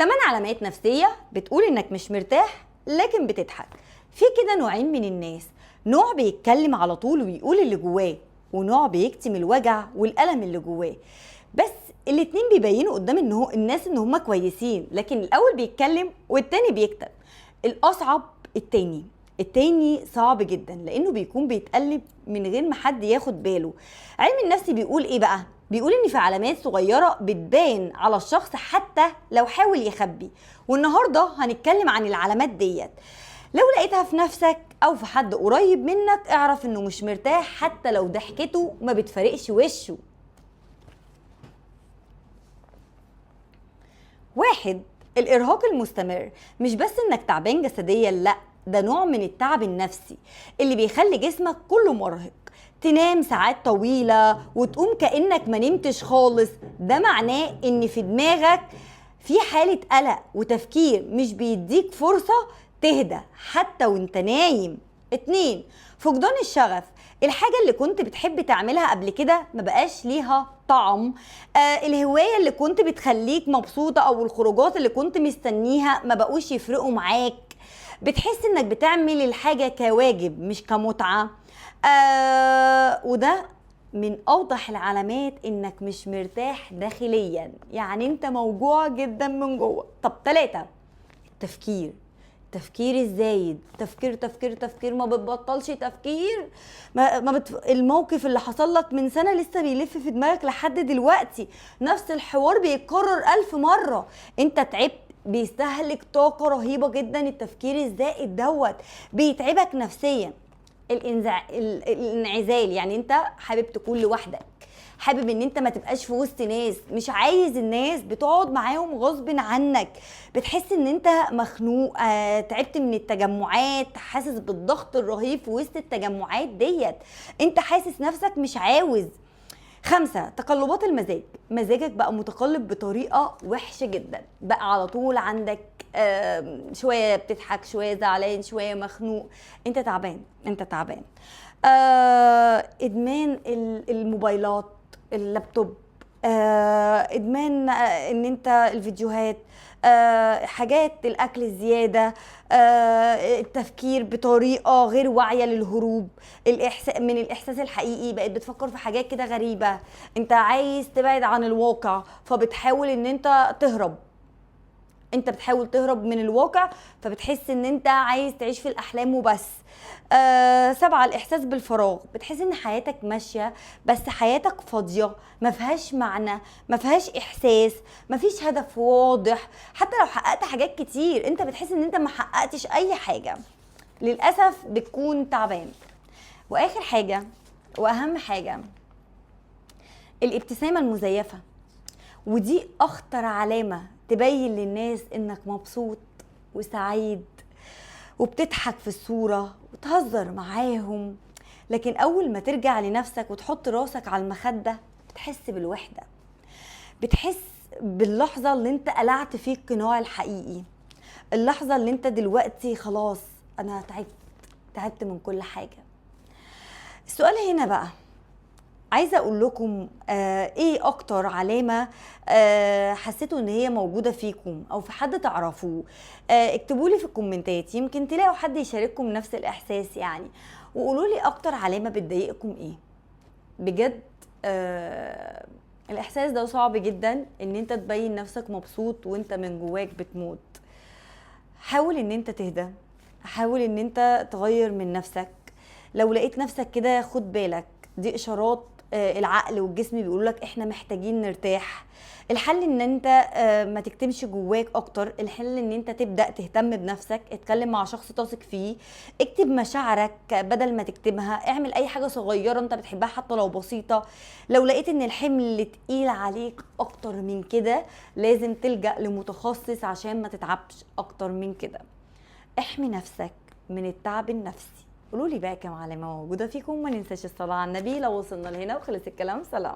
8 علامات نفسية بتقول انك مش مرتاح لكن بتضحك. في كده نوعين من الناس، نوع بيتكلم على طول ويقول اللي جواه، ونوع بيكتم الوجع والألم اللي جواه. بس الاتنين بيبينوا قدام الناس ان هما كويسين، لكن الاول بيتكلم والتاني بيكتم. الاصعب التاني صعب جدا، لانه بيكون بيتقلب من غير ما حد ياخد باله. علم النفس بيقول ايه بقى؟ بيقول ان في علامات صغيرة بتبان على الشخص حتى لو حاول يخبي، والنهاردة هنتكلم عن العلامات ديت. لو لقيتها في نفسك او في حد قريب منك، اعرف انه مش مرتاح حتى لو ضحكته ما بتفرقش وشه. 1. الإرهاق المستمر. مش بس إنك تعبان جسديا، لأ، ده نوع من التعب النفسي اللي بيخلي جسمك كله مرهق. تنام ساعات طويلة وتقوم كأنك ما نمتش خالص، ده معناه إن في دماغك في حالة قلق وتفكير مش بيديك فرصة تهدى حتى وانت نايم. 2. فقدان الشغف. الحاجة اللي كنت بتحب تعملها قبل كده ما بقاش ليها طعم. الهواية اللي كنت بتخليك مبسوطة او الخروجات اللي كنت مستنيها ما بقوش يفرقوا معاك. بتحس انك بتعمل الحاجة كواجب مش كمتعة. وده من اوضح العلامات انك مش مرتاح داخليا، يعني انت موجوع جدا من جوه. طب 3. التفكير الزايد، تفكير ما بتبطلش تفكير. الموقف اللي حصل لك من سنة لسه بيلف في دماغك لحد دلوقتي، نفس الحوار بيتكرر 1000 مرة. انت تعبت، بيستهلك طاقة رهيبة جدا. التفكير الزائد دوت بيتعبك نفسيا. الانعزال، يعني انت حابب تكون لوحدك، حابب ان انت ما تبقاش في وسط ناس، مش عايز الناس، بتقعد معاهم غصب عنك. بتحس ان انت مخنوق، تعبت من التجمعات، حاسس بالضغط الرهيب في وسط التجمعات ديت، انت حاسس نفسك مش عاوز. 5. تقلبات المزاج. مزاجك بقى متقلب بطريقة وحشة جدا، بقى على طول عندك شوية بتضحك، شوية زعلان، شوية مخنوق. انت تعبان. ادمان الموبايلات، اللابتوب، ادمان ان انت الفيديوهات، حاجات الاكل الزياده، التفكير بطريقه غير واعيه للهروب من الاحساس الحقيقي. بقيت بتفكر في حاجات كده غريبه، انت عايز تبعد عن الواقع فبتحاول ان انت تهرب. انت بتحاول تهرب من الواقع فبتحس ان انت عايز تعيش في الاحلام وبس. 7. الاحساس بالفراغ. بتحس ان حياتك ماشية بس حياتك فاضية، ما فيهاش معنى، ما فيهاش احساس، ما فيش هدف واضح. حتى لو حققت حاجات كتير انت بتحس ان انت ما حققتش اي حاجة. للأسف بتكون تعبان. واخر حاجة واهم حاجة، الابتسامة المزيفة، ودي اخطر علامة تبين للناس انك مبسوط وسعيد وبتضحك في الصورة وتهزر معاهم، لكن اول ما ترجع لنفسك وتحط راسك على المخدة بتحس بالوحدة، بتحس باللحظة اللي انت قلعت فيه القناع الحقيقي، اللحظة اللي انت دلوقتي خلاص انا تعبت من كل حاجة. السؤال هنا بقى، عايزه اقول لكم ايه اكتر علامه حسيتوا ان هي موجوده فيكم او في حد تعرفوه؟ اكتبوا لي في الكومنتات، يمكن تلاقوا حد يشارككم نفس الاحساس يعني. وقولوا لي اكتر علامه بتضايقكم ايه بجد. الاحساس ده صعب جدا، ان انت تبين نفسك مبسوط وانت من جواك بتموت. حاول ان انت تهدى، حاول ان انت تغير من نفسك. لو لقيت نفسك كده خد بالك، دي اشارات العقل والجسم بيقولولك احنا محتاجين نرتاح. الحل ان انت ما تكتمش جواك اكتر، الحل ان انت تبدأ تهتم بنفسك، اتكلم مع شخص تثق فيه، اكتب مشاعرك بدل ما تكتمها، اعمل اي حاجة صغيرة انت بتحبها حتى لو بسيطة. لو لقيت ان الحمل تقيل عليك اكتر من كده لازم تلجأ لمتخصص عشان ما تتعبش اكتر من كده. احمي نفسك من التعب النفسي. قولوا لي بقى كم علامة موجودة فيكم، ما ننساش الصلاة على النبي. لو وصلنا لهنا وخلص الكلام، سلام.